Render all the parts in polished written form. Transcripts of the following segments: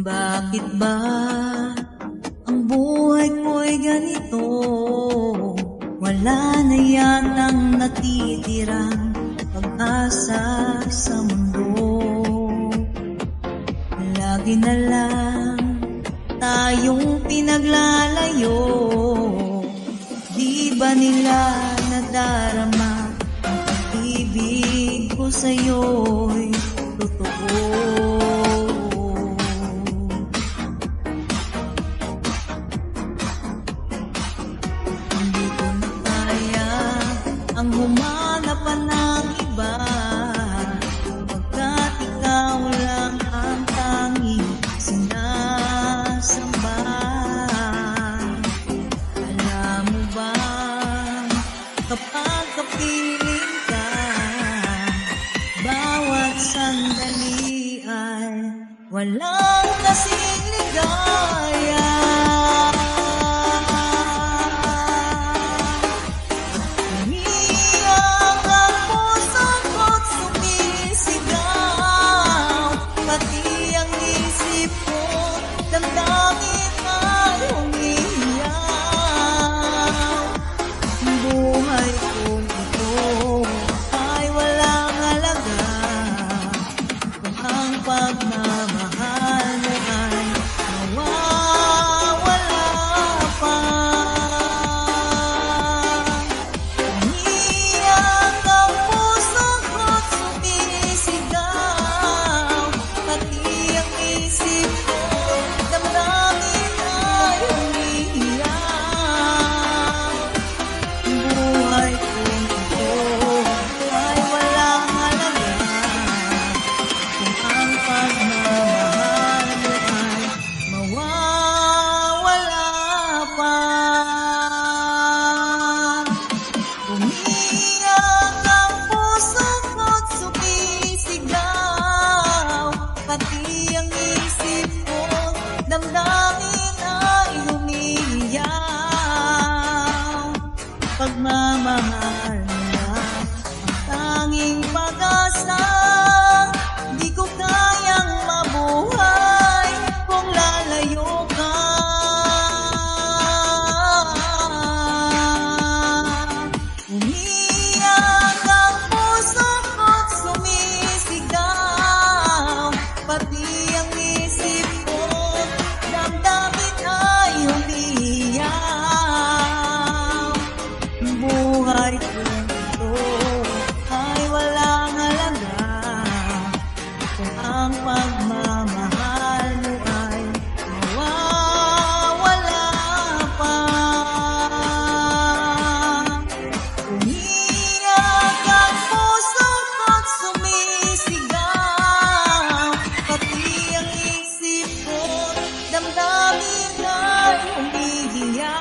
Bakit ba ang buhay ko'y ganito? Wala na yatang natitirang pag-asa sa mundo. Lagi na lang tayong pinaglalayo. Di ba nila nadarama ang pag-ibig ko sa'yo'y totoo? Hindi ko na kaya ang humanap pa ng iba, pagkat ikaw lang ang tanging sinasamba. Alam mo ba, kapag kapiling ka, bawat sandali ay walang kasing ligaya. Umiiyak ang puso ko't sumisigaw, pati ang isip ko, damdamin ay umiiyak. Buhay kong ito ay walang halaga kung ang pagmamahal mo ay mawawala pa. Umiiyak ang puso ko't sumisigaw, pati ang isip ko, damdamin ay umiiyak. Buhay kong ito ay walang halaga kung ang pagmamahal mo ay mawawala pa. Umiiyak ang puso ko't sumisigaw, pati ang isip ko, damdamin ay umiiyak. Pagmamahal mo lang ang tanging pag-asa, di ko kayang mabuhay kung lalayo ka. Umiiyak ang puso ko't sumisigaw, pati ang isip ko, damdamin ay umiiyak. Buhay kong ito ay walang halaga kung ang pagmamahal mo ay mawawala pa. Umiiyak ang puso ko't sumisigaw, pati ang isip ko, damdamin ay umiiyak.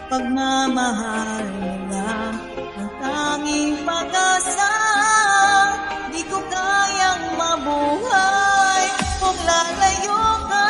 Pagmamahal mo lang ang tanging pag-asa, di ko kayang mabuhay kung lalayo ka.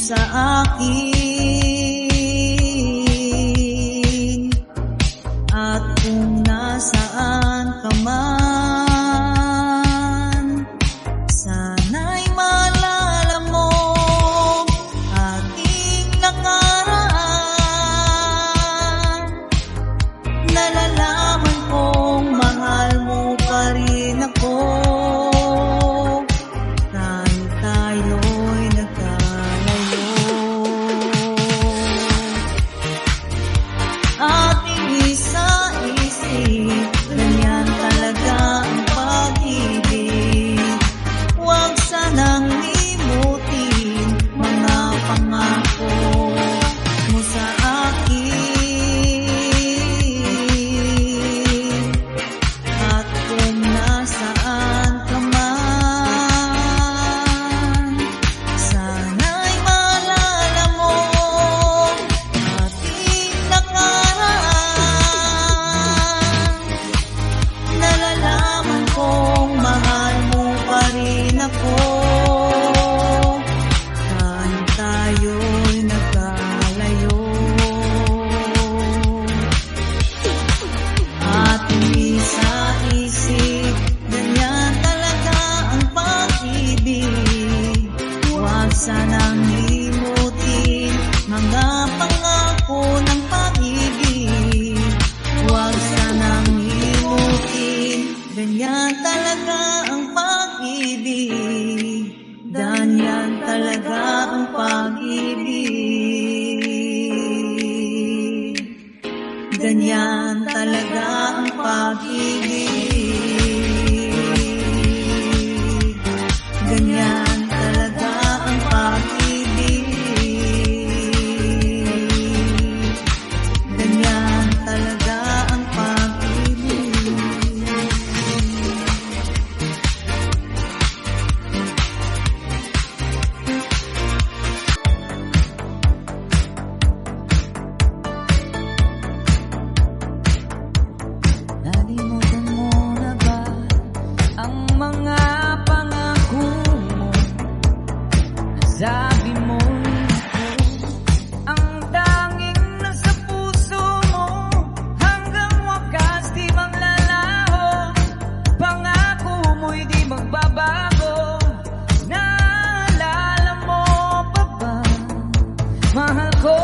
sa akin. At kung nasaan ka man, sana'y maalala mo aking nakaraan. Nalalaman kong mahal mo pa rin ako, kahit tayo'y nagkalayo. Aking isa-isip, ganyan talaga ang pag-ibig. Huwag sanang limutin mga pangako mo sa akin. At kung nasaan ka man, sana'y maalala mo ating nakaraan. Nalalaman kong mahal mo pa rin ako, kahit tayo'y nagkalayo. Ating isa-isip, ganyan talaga ang pag-ibig. Huwag sanang limutin mga pangako ng pag-ibig. Huwag sanang limutin, ganyan talaga ang pag-ibig. Ganyan talaga ang pag-ibig. Ganyan talaga ang pag-ibig. Ganyan talaga ang pag-ibig. Ganyan talaga ang pag-ibig. Nalimutan mo na ba ang mga pangako mo? Sabi mo ang tanging nasa puso mo, hanggang wakas di maglalaho. Pangako mo'y di magbabago. Naalala mo pa ba, mahal ko?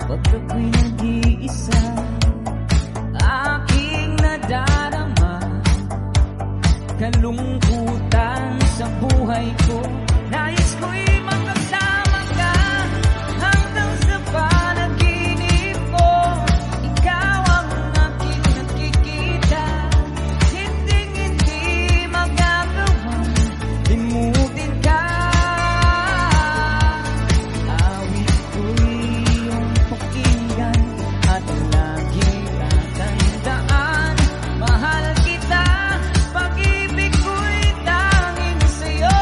Kapag ako'y nag-iisa, aking nadarama kalungkutan sa buhay ko. Nais ko'y makasama ka hanggang sa panaginip ko. Ikaw ang aking nakikita, hinding-hindi magagawang limutin ka. Awit ko'y iyong pakinggan at lagi tatandaan. Mahal kita, pag-ibig ko'y tanging sa'yo.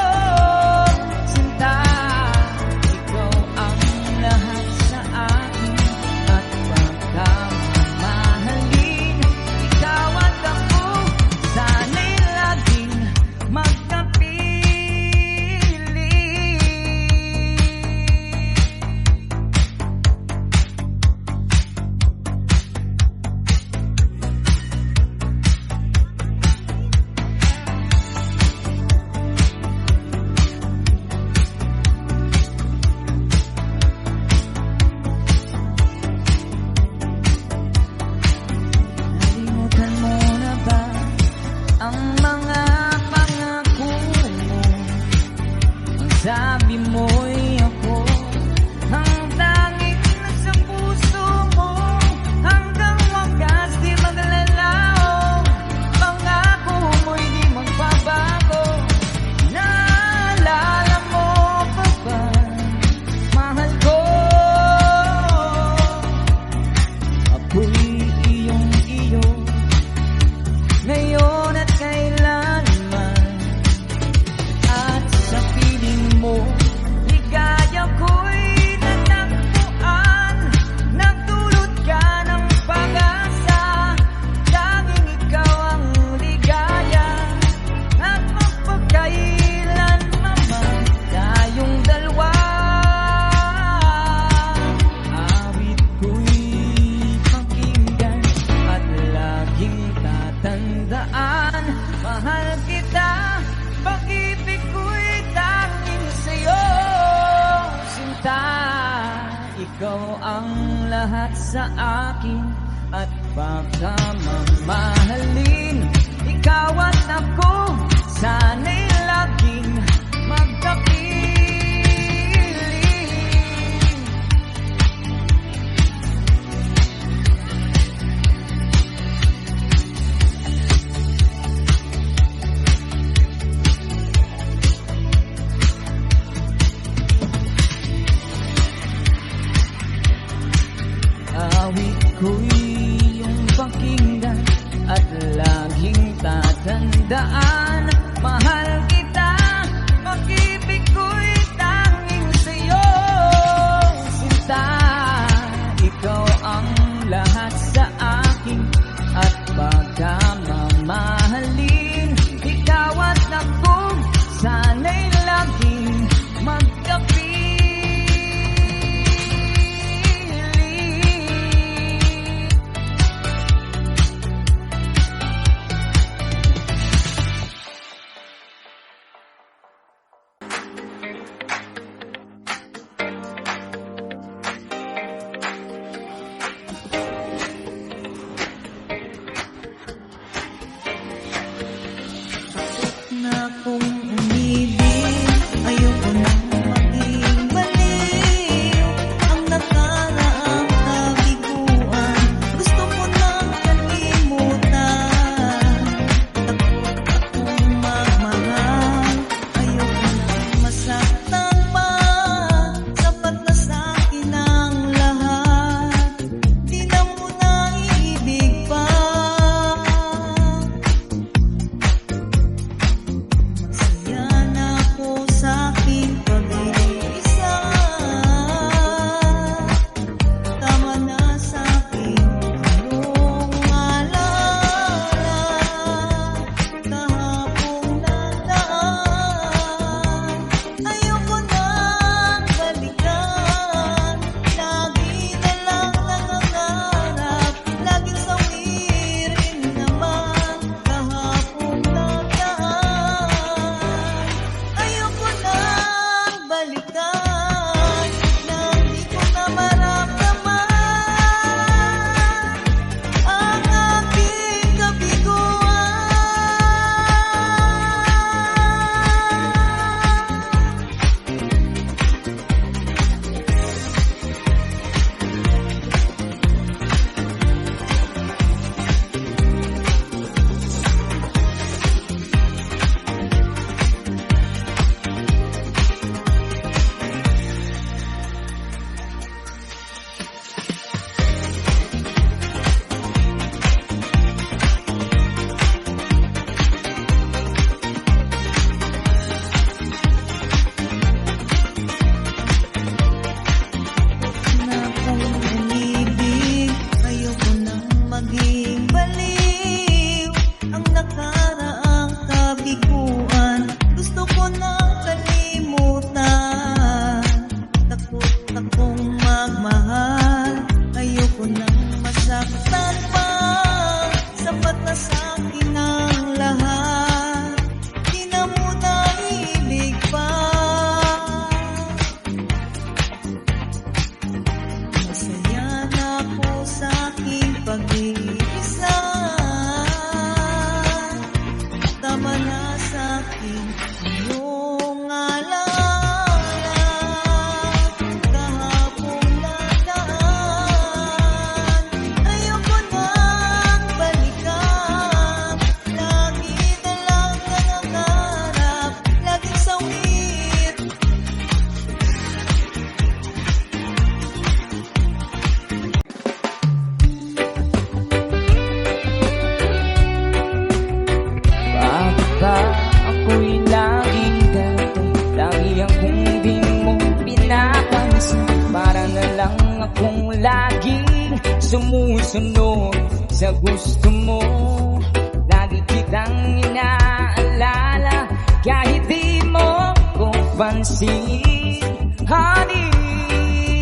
Sinta lahat sa akin at baka mamahalin. Ikaw at ako, sana'y laging magkapiling. Awit ko'y iyong pakinggan at laging tatandaan. Mahal kita, pag-ibig ko'y tanging sa'yo, sinta. Ikaw ang lahat sa akin at baka mamahalin. Ikaw at ako, sana'y laging magkapiling. Na kung umibig, ayoko nang maging baliw. Ang nakaraang kabiguan, gusto ko nang kalimutan. Takot akong magmahal, ayoko nang masaktan pa. Sapat na sa'kin ang lahat, di na mo naiibig pa. Masaya na ako sa'king pag-iisa. Tama na sa'king iyong alala. Kahapong nadaan, ayoko nang balikan. Lagi na lang nangangarap, laging sawirin naman. Kahapong nadaan, ayoko nang balikan. Na di ko na maramdaman ang aking kabiguan. Na kung umibig, ayoko nang maging baliw. Ang nakaraang kabiguan, gusto ko nang kalimutan. Takot akong magmahal, ayoko nang masaktan pa. Sapat na sa'kin ang lahat, di na mo naiibig pa. Masaya na ako sa'king pag-iisa. Tama na sa'king iyong alala. Kahapong nadaan, ayoko nang balikan. Lagi na lang nangangarap, laging sawit. Baka ako'y laging ganito, lagi akong di mo pinapansin. Para na lang akong laging sumusunod sa gusto mo. Lagi kitang inaalala, kahit di mo ko pansin. Honey,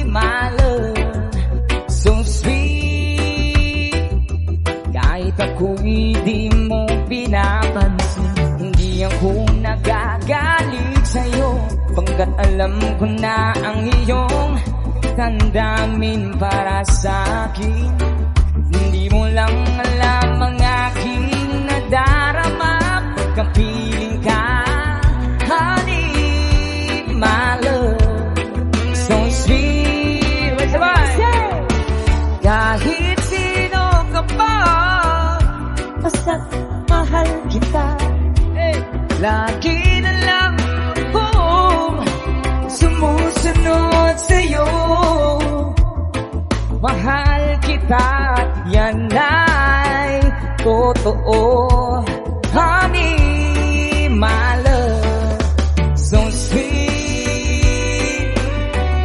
my love, so sweet. Kahit ako'y di mo pinapansin, hindi ako nagagalit sa'yo. Pagkat alam ko na ang iyong ang daming para sa'kin. Hindi mo lang alam ang aking nadarama. Pagkapiling ka, honey, my love, so sweet. Kahit sino ka pa, basta't mahal kita. Lagi na lang akong sumusunod sa'yo. Mahal kita at yan ay totoo. Honey, my love, so sweet.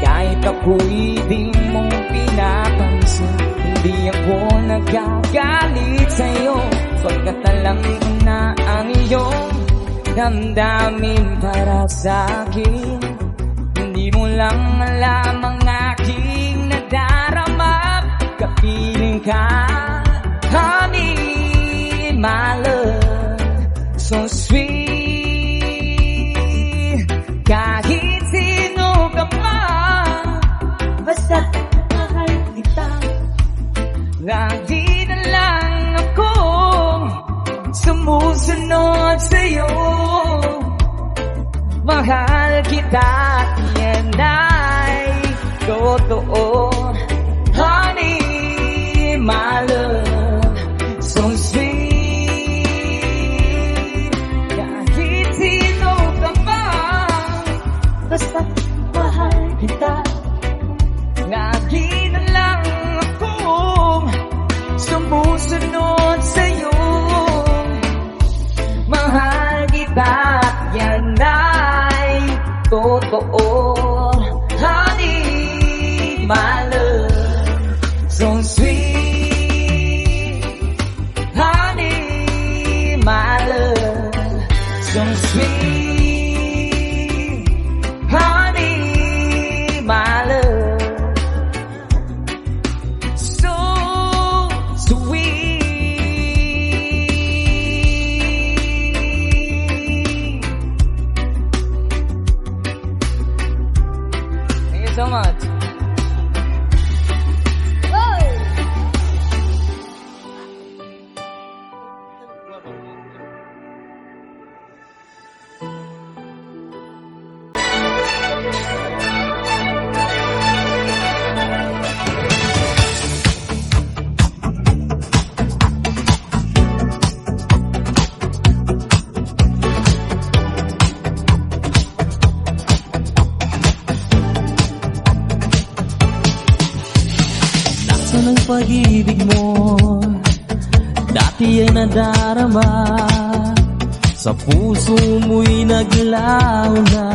Kahit ako'y di mong pinapansin, hindi ako nagagalit sa'yo. Pagkat alam ko na ang iyong damdamin para sa'kin. Hindi mo lang alam ang aking nadarama. Kapiling ka, honey, my love, so sweet. Kahit sino ka pa, basta't mahal kita. Lagi na lang akong sumusunod sa'yo. Mahal kita at yan ay totoo. Honey, my love, so sweet. Kahit sino ka pa, basta mahal kita. Lagi na lang akong sumusunod sa'yo. Mahal kita at yan ay totoo. Honey, my love, so sweet. Honey, my love, so sweet. Honey, my love, so sweet. Thank you so much. Nasaan ang pag-ibig mo? Dati ay nadarama, sa puso mo'y naglaho na.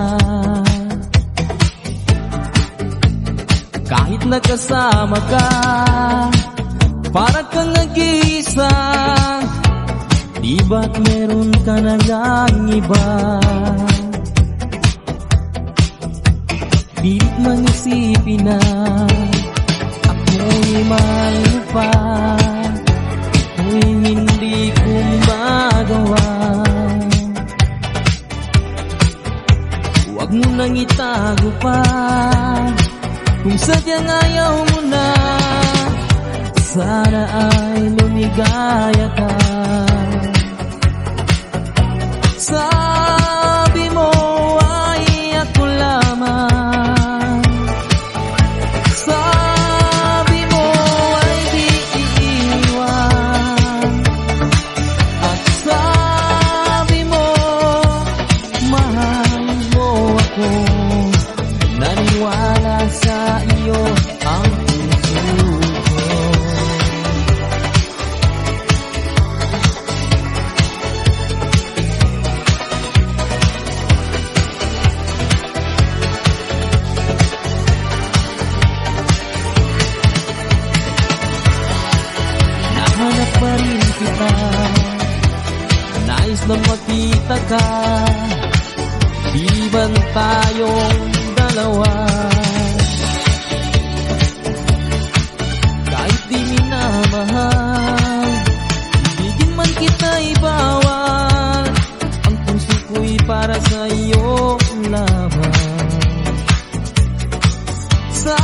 Kahit nagkasama ka, parang kang nag-iisa. Di ba't meron ka na lang iba? Pilit mang isipin na ako'y mahal mo pa, kung hindi ko magawa. Huwag mo nang itago pa, kung sadyang ayaw mo na. Sana ay lumigaya ka. Sabi mo ay ako lamang, sabi mo ay di iiwan, at sabi mo mahal mo ako. Naniwala sa iyo ang puso ko. Nahanap pa rin kita, nais na makita ka. Di ba tayong dalawa? Kahit di minamahal, ibigin man kita'y bawal. Ang puso ko'y para sa iyo lamang. Sa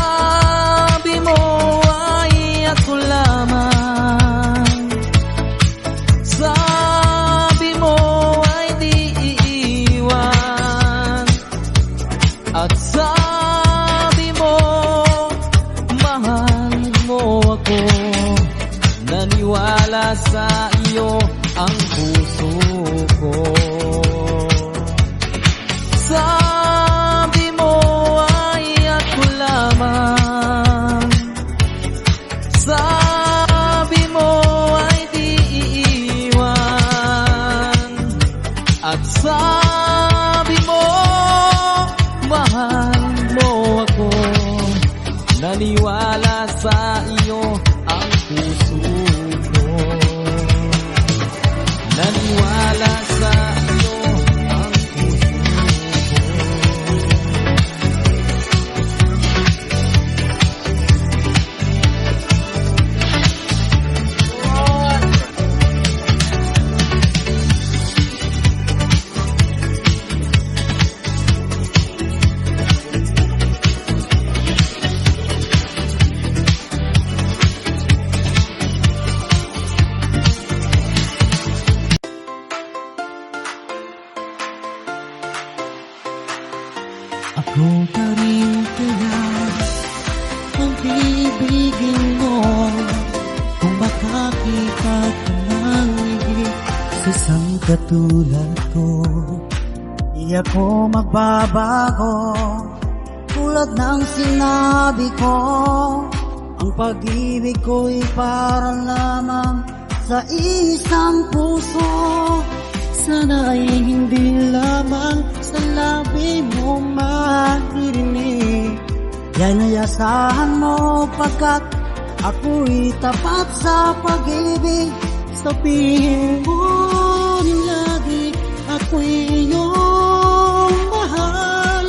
sinabi mo, mahal mo ako. Naniwala sa iyo ang puso ko. Naniwala sa iyo ang puso ko. Ako pa rin kaya ang bibigin mo kung makakita ka ng higit sa isang katulad ko. Di ako magbabago tulad ng sinabi ko. Ang pag-ibig ko'y para lamang sa isang puso. Sana ay hindi lamang sa labi mo maririnig. Yan ay asahan mo pagkat ako'y tapat sa pag-ibig. Sabihin mo lagi ako'y iyong mahal.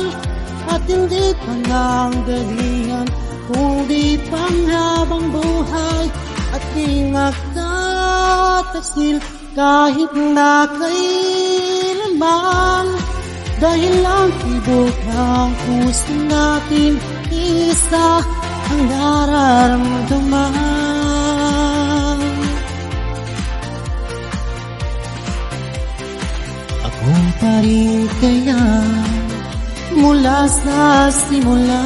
At hindi pananggalingan kundi panghabang buhay. At di nagtataksil kahit na kailanman. Dahil ang tibok ng puso natin isa ang nararamdaman. Ako pa rin kaya mula sa simula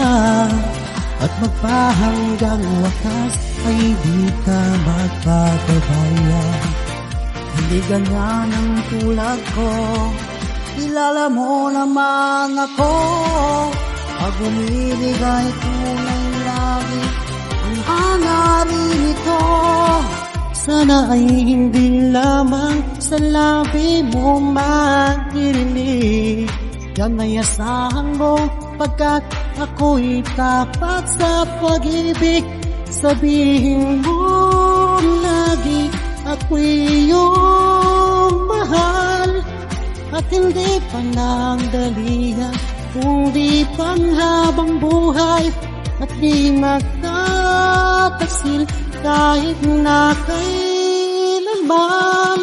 at magpahanggang wakas ay di ka magpapabaya. Hindi ganyan ang tulad ko, kilala mo naman ako. Pag umilig ay tunay lagi ang hangarin ito. Sana ay hindi lamang sa labi mo maririnig. Yan ay asahan mo pagkat ako'y tapat sa pag-ibig. Sabihin mo lagi ako'y iyong mahal. At hindi panandalian kundi panghabang buhay. At di magtataksil kahit na kailanman.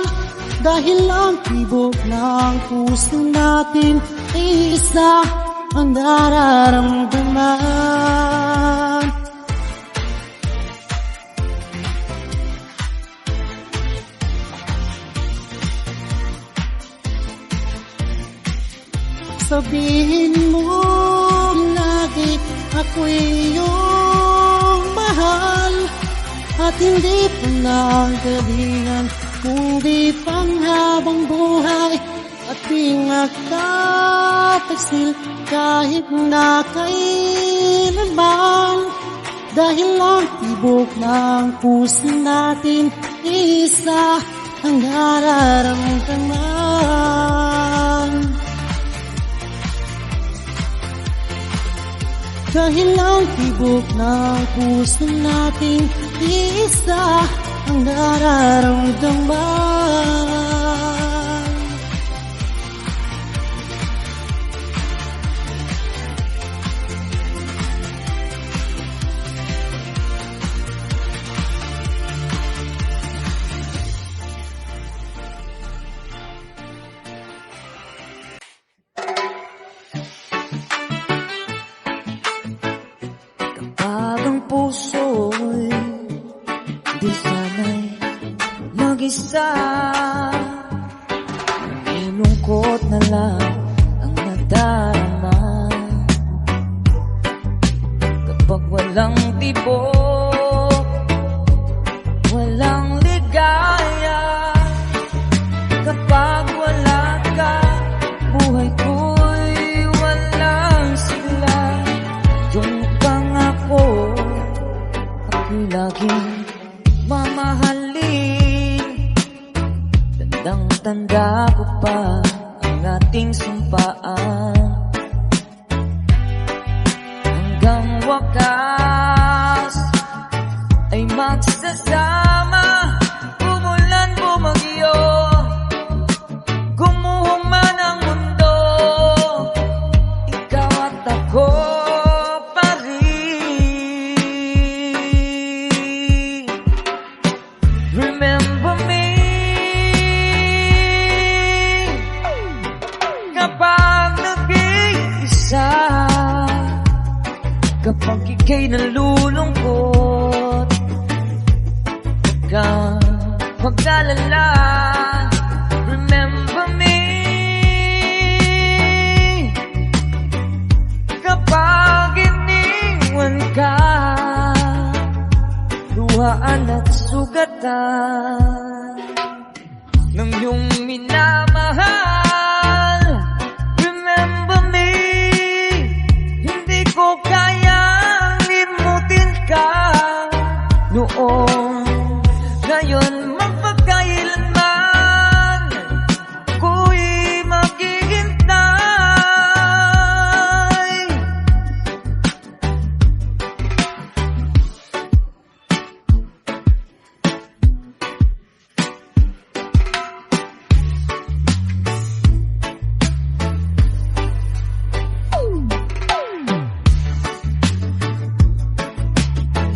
Dahil ang tibok ng puso natin ay isa ang nararamdaman. Sabihin mo lagi ako'y iyong mahal. At hindi pananggalingan kundi panghabang buhay. At di nagtataksil kahit na kailanman. Dahil ang tibok ng puso natin isa ang nararamdaman. Dahil ang tibok ng puso natin isa ang nararamdaman. Kapag ang puso'y di sana'y mag-isa, lungkot na lang ang nadarama. Kapag walang tibok, walang ligaya. Kapag wala ka, buhay ko'y walang sigla. Yung pangako, ako'y laging mamahalin. Tandang-tanda ko pa ang ating ating sumpaan. Hanggang wakas ay magsasama, umulan bumagyo, gumuhong man ang mundo, ikaw at ako pa rin. Remember me kapag nag-iisa, kapag ika'y nalulungkot, huwag kang mag-alala. Remember me kapag iniwan ka, luhaan at sugatan ng iyong minamahal. Remember me, hindi ko kayang limutin ka noon. Ngayon magpagkailanman ako'y maghihintay.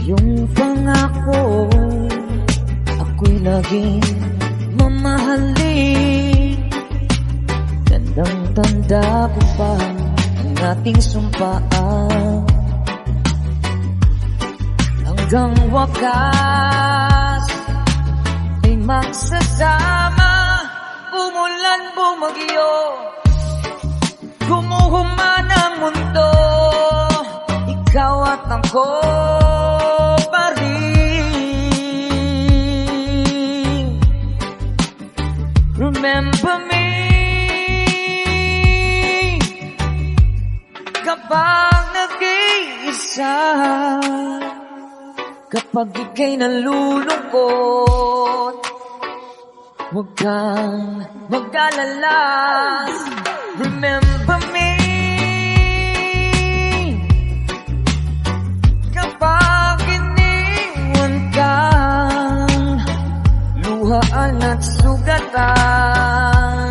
Yung pangako, ako'y laging mamahalin. Tandang-tanda ko pa ang ating sumpaan. Hanggang wakas ay magsasama, umulan bumagyo, gumuhong man ang mundo, ikaw at ako pa rin. Remember me kapag nag-iisa, kapag ika'y nalulungkot, huwag kang mag-alala. Remember me kapag iniwan ka, luhaan at sugatan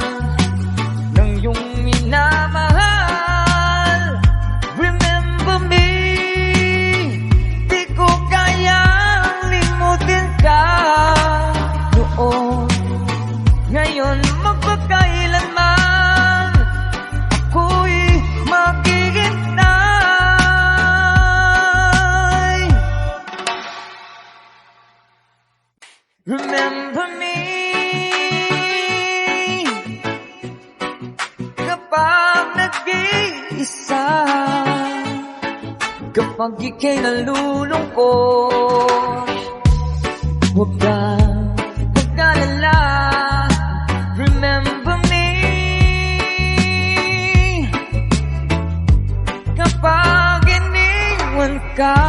ng iyong minamahal. Remember me, di ko kayang limutin ka noon. Ngayon magpagkailanman ako'y maghihintay. Remember me kapag nag-iisa, kapag ika'y nalulungkot, huwag kang mag-alala. Remember me kapag iniwan ka,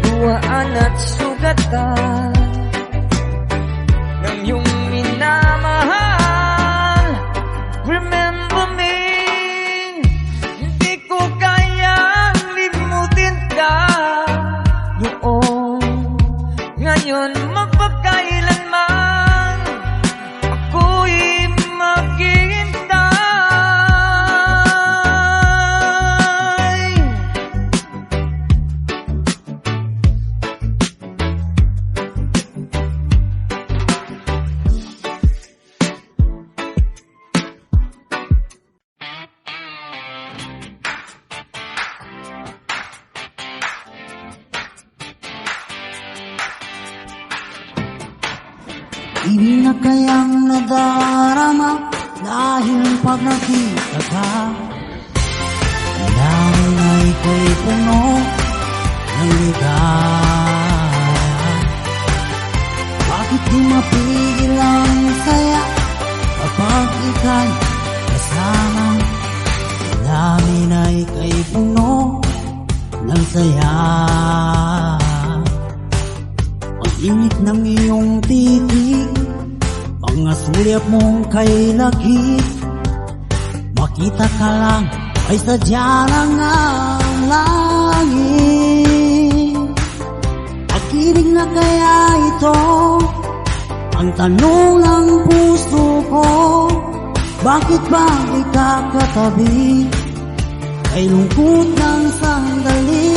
luhaan at sugatan ng iyong minamahal. Remember me, hindi ko kayang limutin ka noon. Ngayon magpagkailanman ako'y maghihintay. Hindi na kayang nadarama dahil pag nakita ka, ang dami na ika'y puno ng ligaya. Bakit di mapigil ang saya kapag ika'y kasama? Ang dami na ika'y puno ng saya. Init ng iyong titig, mga sulyap mong kay lakit, makita ka lang ay sadya lang ang langit. Pag-ibig na kaya ito ang tanong ng puso ko. Bakit ba ikakatabi ay lungkot ng sandali?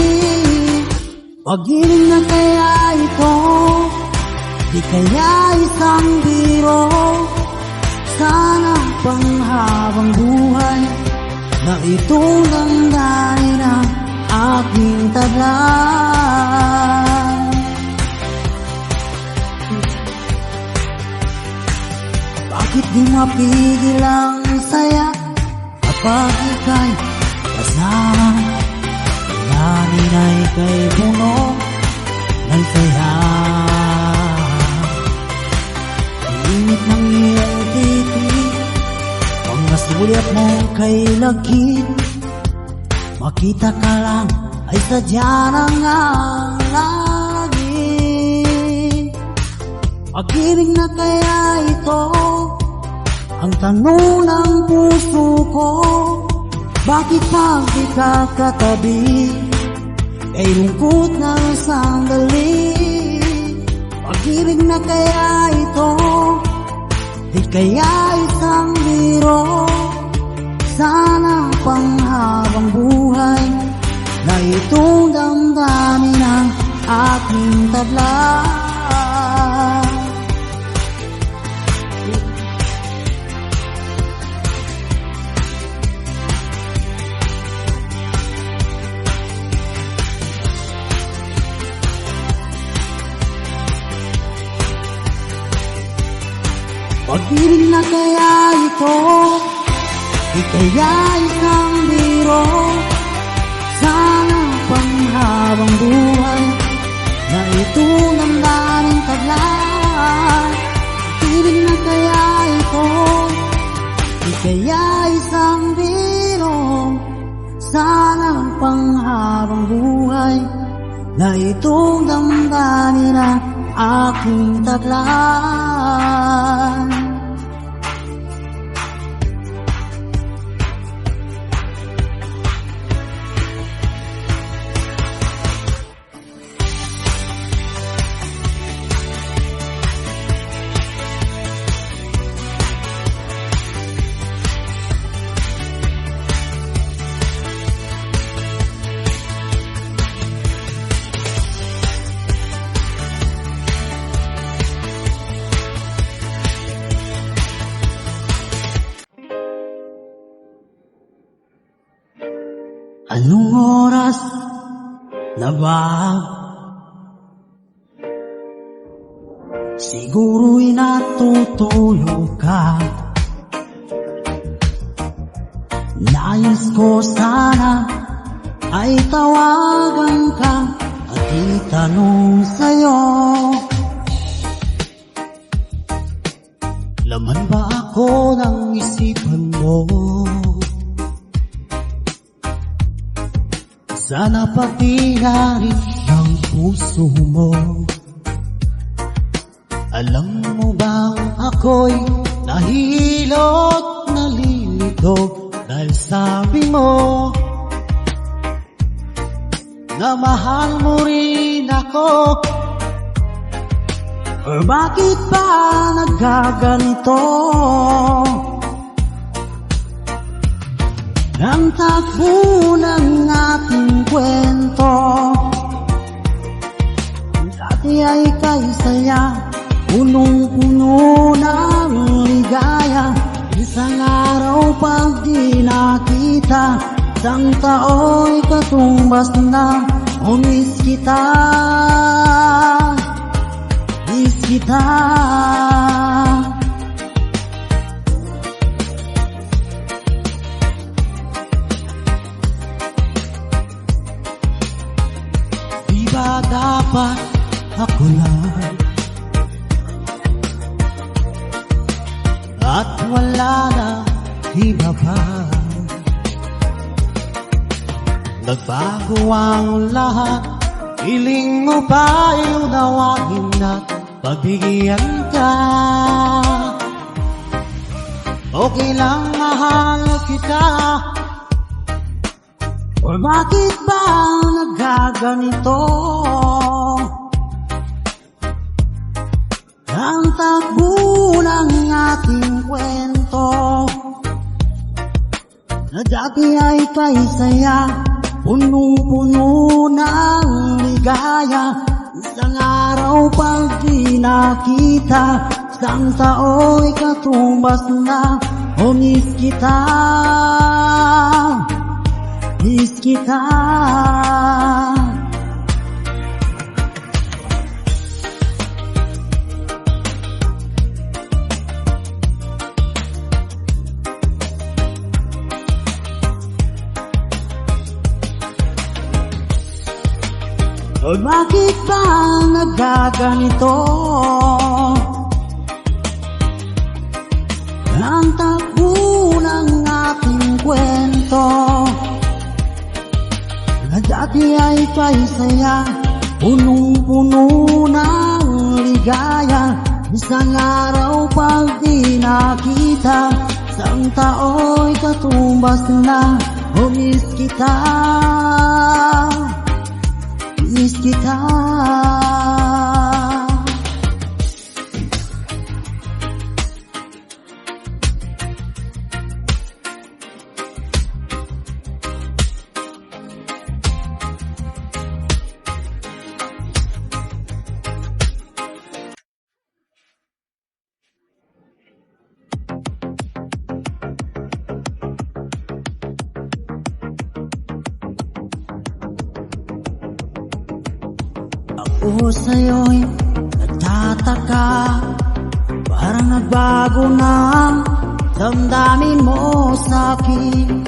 Pag-ibig na kaya ito, di kaya isang biro. Sana panghabang buhay na itong damdamin ang aking taglay. Bakit di mapigil ang saya kapag ika'y kasama? Namin ay kay puno ng saya. Ang init ng iyong titig, mga sulyap mong kay lagkit, makita ka lang ay sadya lang ang langit. Pag-ibig na kaya ito ang tanong ng puso ko. Bakit pag ikakatabi ay lungkot ng sandali? Pag-ibig na kaya ito, di kaya isang biro. Sana panghabang buhay na itong damdamin ang aking taglay. Pag-ibig na kaya ito, di kaya isang biro. Sana panghabang buhay na itong damdamin taglay. Pag-ibig na kaya ito, di kaya isang biro. Sana panghabang buhay na itong damdamin ang aking taglay. Anong oras na ba? Siguro'y natutulog ka. Nais ko sana ay tawagan ka at itanong sa'yo, laman ba ako ng isipan mo? Sana pati na rin ang puso mo. Alam mo bang ako'y nahihilot, nalilito dahil sabi mo na mahal mo rin ako. Or bakit ba nagkaganito? Ang takbo ng ating kwento, dati ay kay saya, punong-puno ng ligaya. Isang araw pag di nakita, isang tao'y katumbas na. O miss kita, miss kita. Ba dapat ako lang at wala na iba pa? Nagbago ang lahat, hiling mo pa iunawagin at pagbigyan ka. Okay lang mahal kita. O bakit ba nagkaganito? Ang takbo ng ating kwento na dati ay kay saya, punong-puno ng ligaya. Isang araw pag di nakita, isang tao'y katumbas na. O miss kita, miss kita. O bakit ba nagkaganito? Ang takbo ng ating kwento na dati ay kay saya, punong-puno ng ligaya. Isang araw pag di nakita, isang tao'y katumbas na. O miss kita, miss kita. Ako sa'yo'y nagtataka, parang nagbago na ang damdamin mo sa'kin.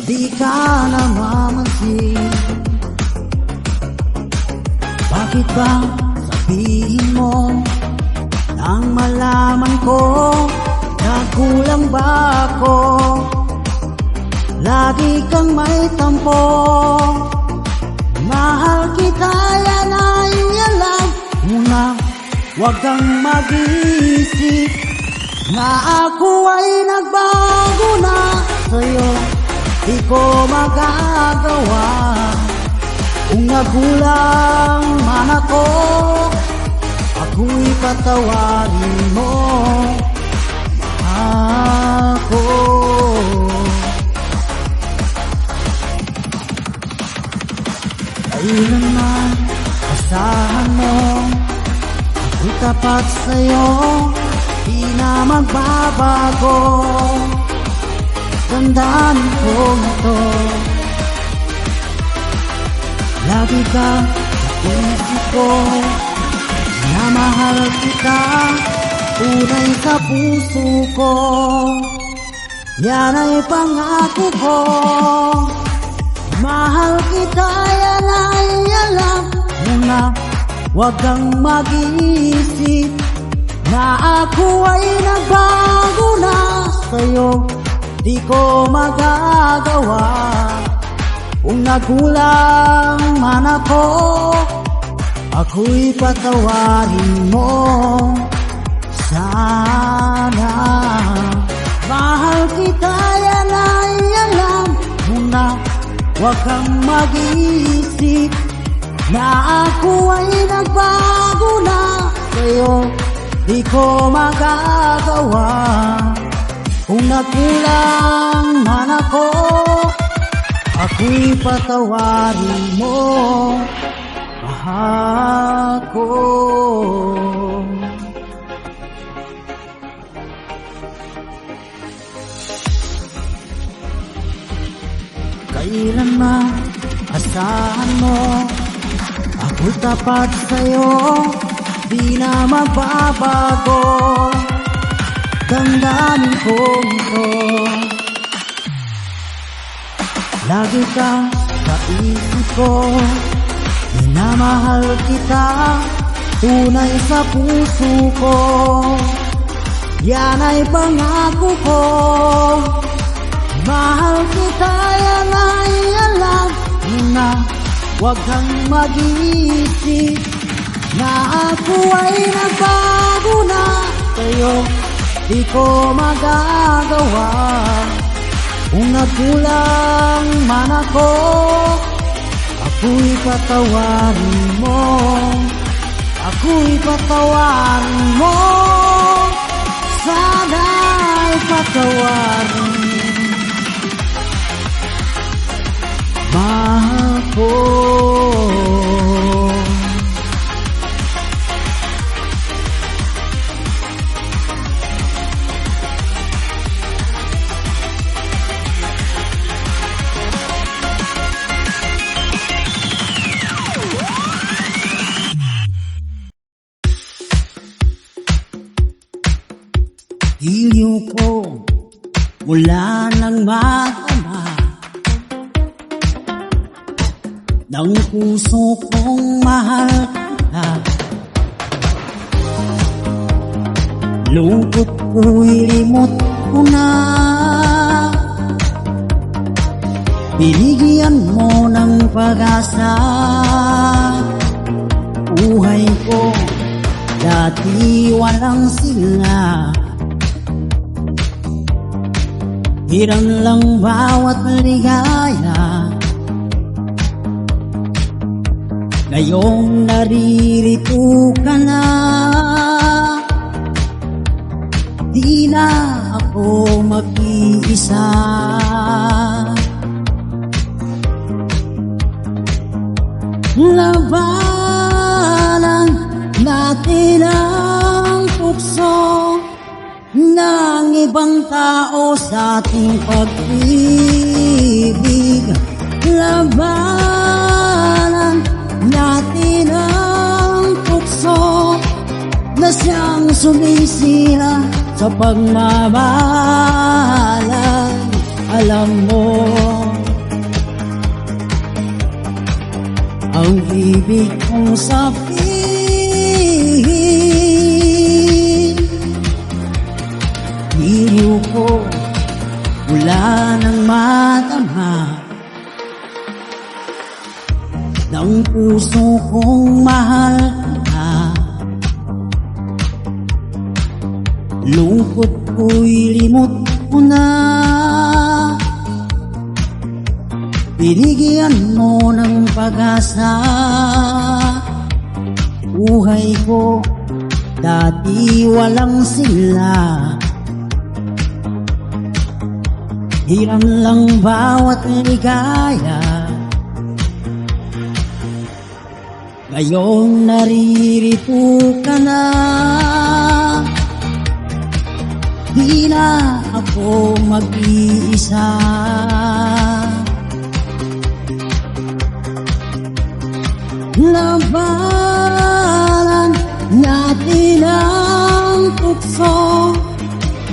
Di ka namamansin. Bakit ba sabihin mo nang malaman ko nagkulang ba ako? Lagi kang may tampo. Mahal kita, yan ay alam mo na. Huwag kang mag-iisip na ako ay nagbago na sa'yo. Di ko magagawa kung nagulang man ako. Ako'y patawarin mo ako. Kailanman asahan mo, ako'y tapat sa'yo, di na magbabago. Tandaan ko ito, lagi ka sa isip ko, na mahal kita, tunay sa puso ko. Yan ay pangako ko. Mahal kita, yan ay alam mo na. Huwag kang mag-iisip na ako ay nagbago na sa'yo. Di ko magagawa kung nagulang man ako. Ako'y patawarin mo sana. Mahal kita, yan ay alam mo na. Huwag kang mag-iisip na ako ay nagbago na sa'yo. Di ko magagawa kung nagkulang man ako. Ako'y patawarin mo ako. Kailanman asahan mo, ako'y tapat sa'yo, di na magbabago. Tandaan ko ito, lagi ka sa isip ko. Minamahal kita, tunay sa puso ko. Yan ay pangako ko. Mahal kita, yan ay alam mo na. Huwag kang mag-iisip na ako ay nagbago na sa'yo. di ko magagawa. Kung nagkulang man ako, ako'y patawarin mo. Ako'y patawarin mo. Sana'y patawarin mahal ko. Hiliw ko mula ng matama ng puso kong mahal ka. Lungkot ko'y limot ko na. Binigyan mo ng pag-asa. Buhay ko dati walang sila. Hiram lang bawat ligaya. Ngayong naririto ka na, di na ako mag-iisa. Labanan natin ang tukso ng ibang tao sa ating pag-ibig. Labanan natin ang tukso na siyang sumisira sa pagmamahalan. Alam mo, ang ibig kong sabihin, hiliw ko mula ng matama ng puso kong mahal ka. Lungkot ko'y limot ko na. Binigyan mo ng pag-asa. Buhay ko dati walang sila. Hiram lang bawat ligaya. Ngayong naririto ka na, di na ako mag-iisa. Labanan natin ang tukso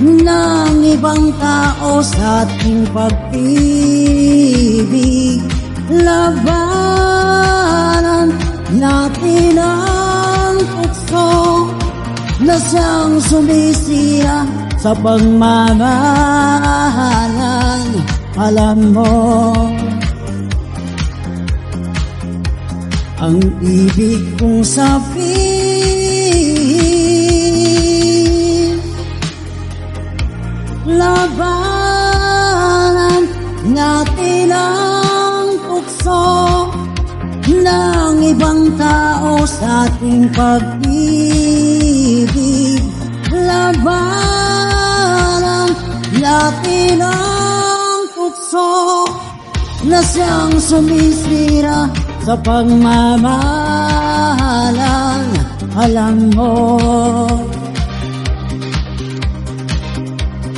ng ibang tao sa ating pag-ibig. Labanan natin ang tukso na siyang sumisira sa pagmamahalan. Alam mo, ang ibig kong sabihin, labanan natin ang tukso ng ibang tao sa ating pag-ibig. Labanan natin ang tukso na siyang sumisira sa pagmamahalan. Alam mo,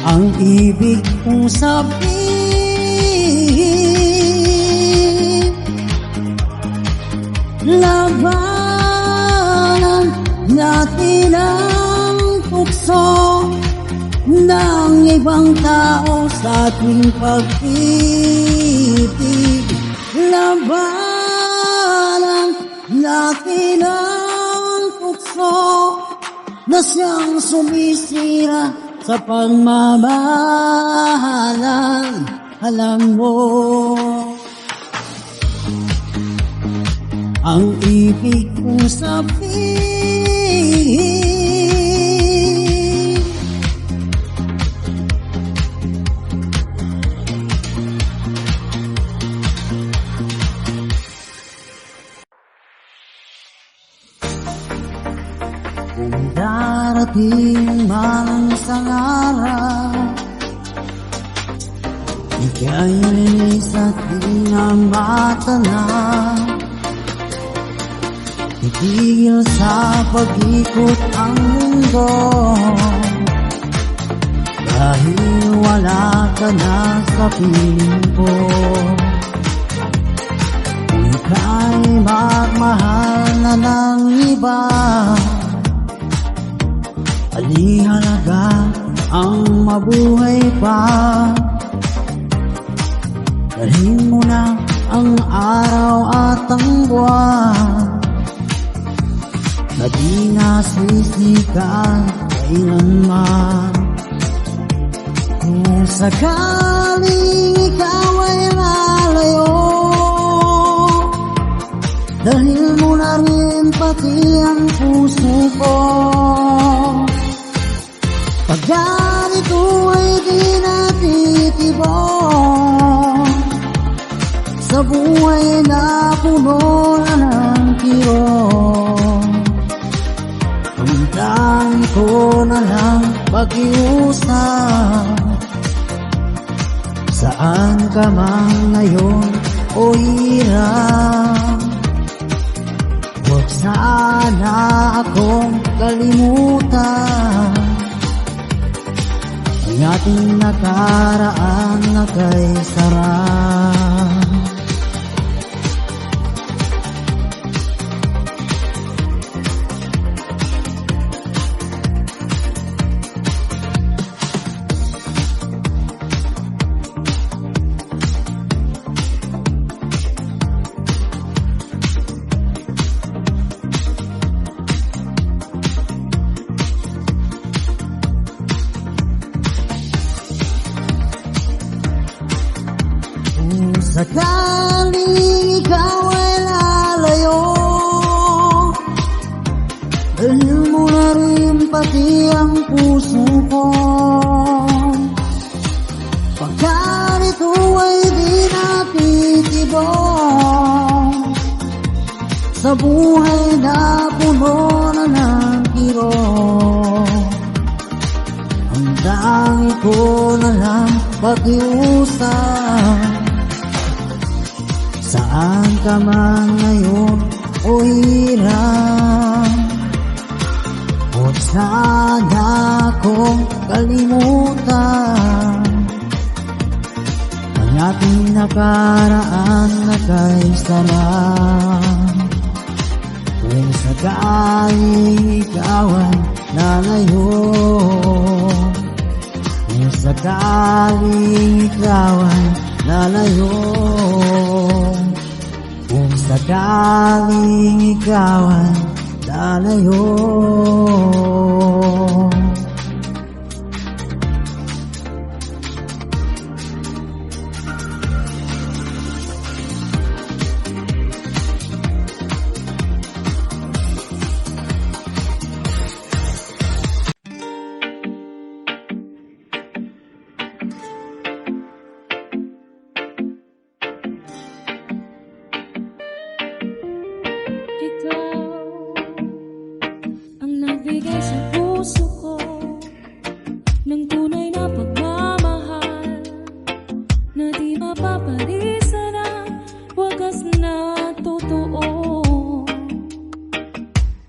ang ibig kong sabihin, labanan natin ang tukso ng ibang tao sa ating pag-ibig. Labanan natin ang tukso na siyang sumisira sa pagmamahalan. Alam mo, ang ibig kong sabihin, darating man ang isang araw, ika'y linis at di na matanaw. Titigil sa pag-ikot ang mundo, dahil wala ka na sa piling ko. Ika'y magmahal na ng iba, alihalaga ang mabuhay pa. Dalhin mo na ang araw at ang buwan, na di nasisikat kailanman. Kung sakaling ikaw ay lalayo, dahil mo na rin pati ang puso ko. Pag ganito ay di natitibok, sa buhay na puno na ng kirot, ang dami ko na lang pag-iusap. Saan ka man ngayon o hirap, huwag sana akong kalimutan. Ang ating nakaraan na kay sarap. Sakaling ikaw ay lalayo, dahil mo na rin pati ang puso ko. Pagkat ito ay di natitibok, sa buhay na puno na ng kirot, ang dangi ko na lang pag-iusap. Saan ka man ngayon o hirap, huwag sana akong kalimutan. Ang ating nakaraan na kay sarap. Kung sakaling ikaw ay lalayo, kung sakaling ikaw ay lalayo, kung sakaling ikaw ay lalayo. Ang nagbigay sa puso ko ng tunay na pagmamahal, na di mapapalisan ang wagas na totoo.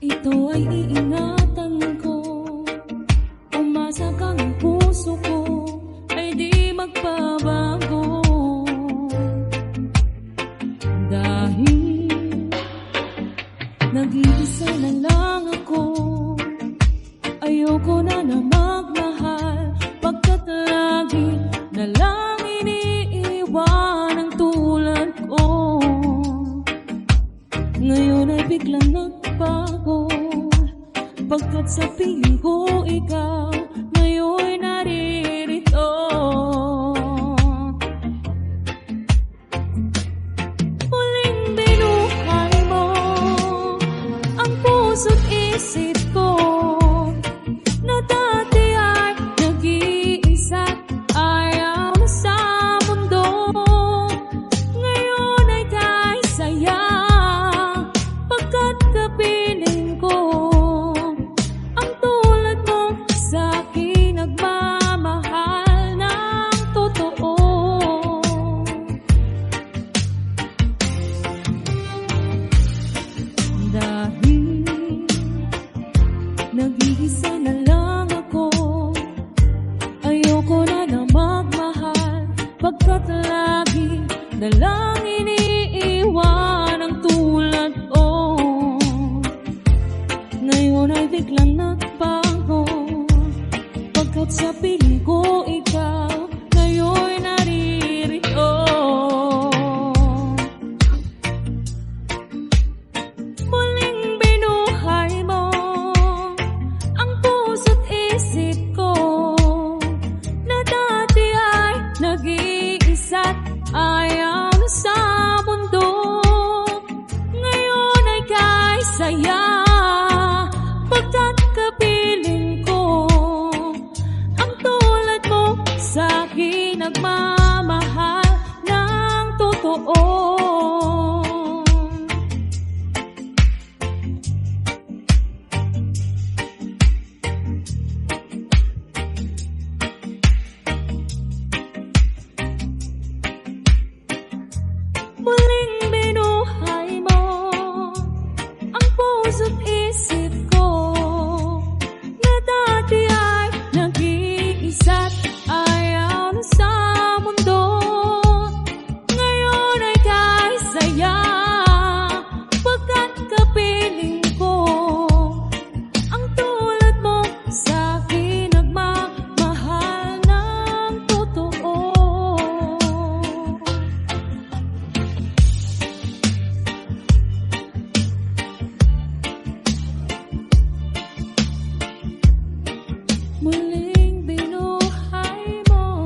Ito ay iingatan ko, umasa kang ang puso ko ay di magbabago. Dahil nag-iisa na lang ako, ayoko na na magmahal, pagkat lagi na lang iniiwan ang tulad ko. Ngayon ay biglang nagbago, pagkat sa piling ko ikaw ngayon naririto. Muling binuhay mo ang puso't isip ko, na dati ay nag-iisa, ayaw na sa mundo. Ngayon ay kahit saya, pagkat kapiling ko ang tulad mo pagkat lagi na lang iniiwan ang tulad ko. Ngayon ay biglang nagbago, pagkat sa piling ko ikaw ngayon naririto. Muling binuhay mo ang puso't isip ko, na dati ay nag-iisa't ayaw na sa mundo. Ngayon ay kay saya, pagkat kapiling ko ang tulad mo sa'kin nagmamahal ng totoo. Muling binuhay mo ang puso't isip ko, na dati ay nag-iisa't ayaw na sa mundo. Ngayon ay kay saya, pagkat kapiling ko ang tulad mo sa'kin nagmamahal ng totoo. Muling binuhay mo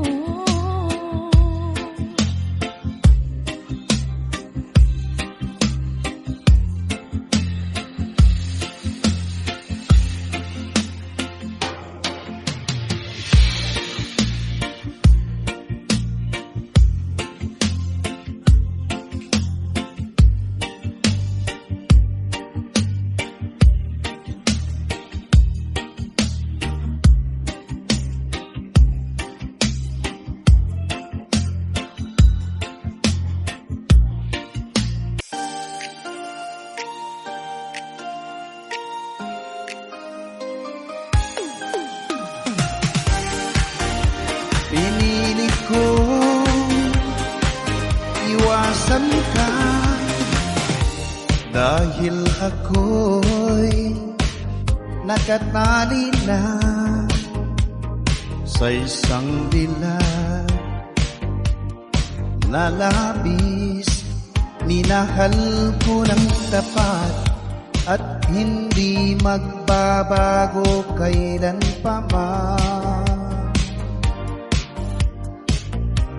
Pinili ko iwasan ka, dahil ako'y nakatali na sa isang dilag na labis. Minahal ko ng tapat at hindi magbabago kailan pa man.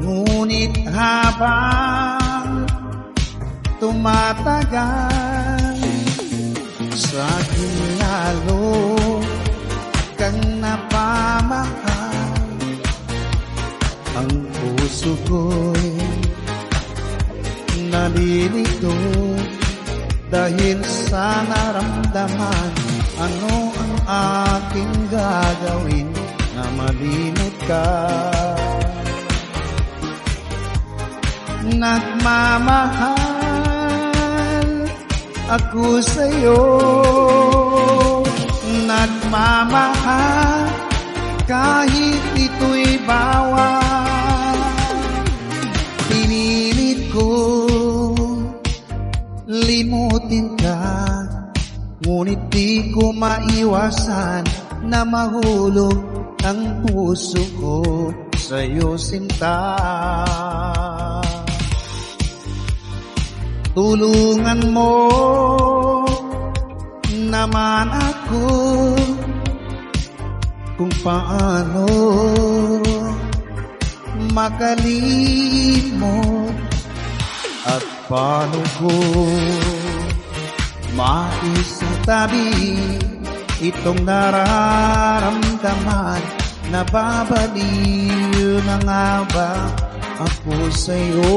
Ngunit habang tumatagal, sa'kin lalo kang napamahal. Ang puso ko'y nalilito dahil sa naramdaman. Ano ang aking gagawin na malimot ka? Nagmamahal ako sa'yo, nagmamahal kahit ito'y bawal. Pinilit ko limutin ka, ngunit di ko maiwasan na mahulog ang puso ko sa'yo, sinta. Tulungan mo naman ako kung paano makalimot at paano ko maisatabi itong nararamdaman. Nababaliw na nga ba ako sa'yo?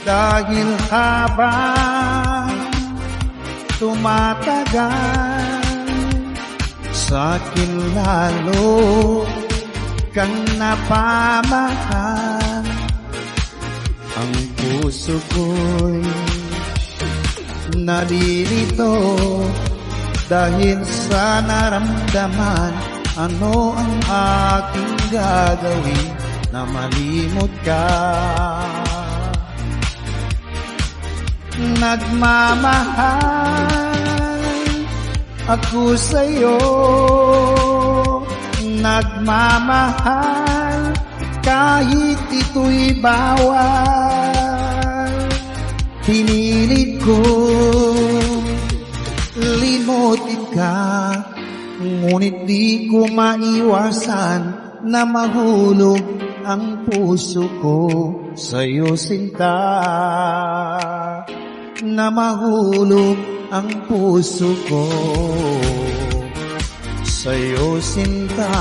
Dahil habang tumatagal, sa'kin lalo kang napamahal. Ang puso ko'y nalilito dahil sa naramdaman. Ano ang aking gagawin na malimot ka? Nagmamahal ako sa'yo, nagmamahal kahit ito'y bawal. Pinilit ko limutin ka, ngunit di ko maiwasan na mahulog ang puso ko sa'yo, sinta. Na mahulog ang puso ko sa'yo, sinta.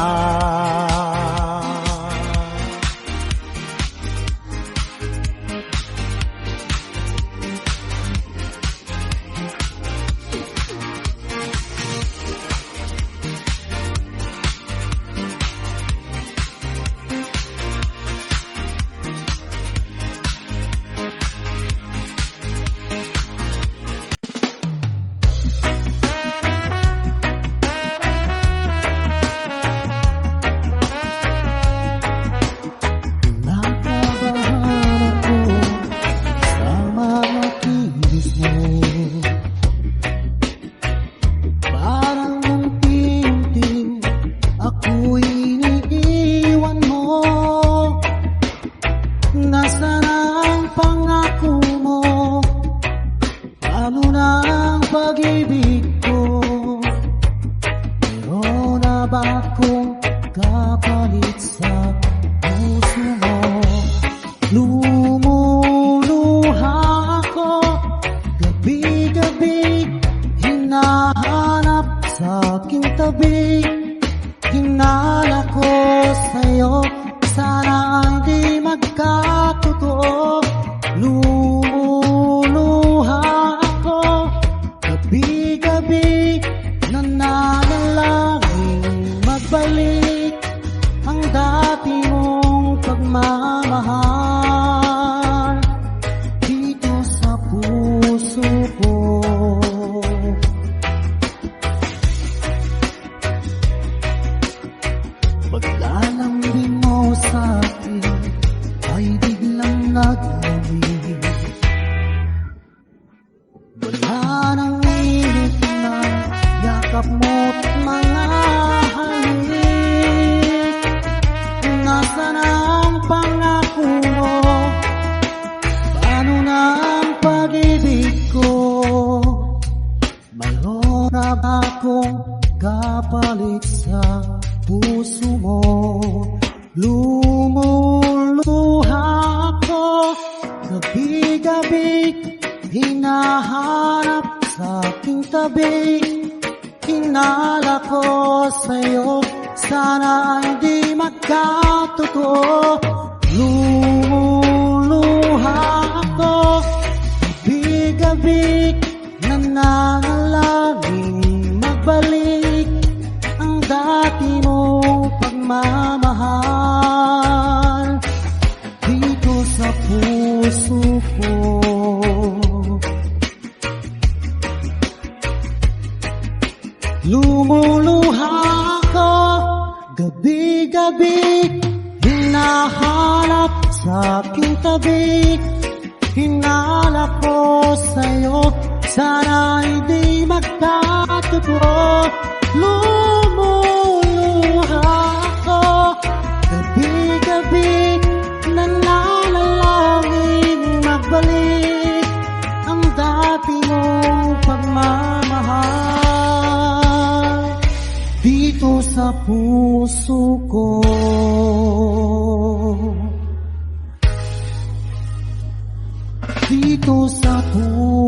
Dito sa puso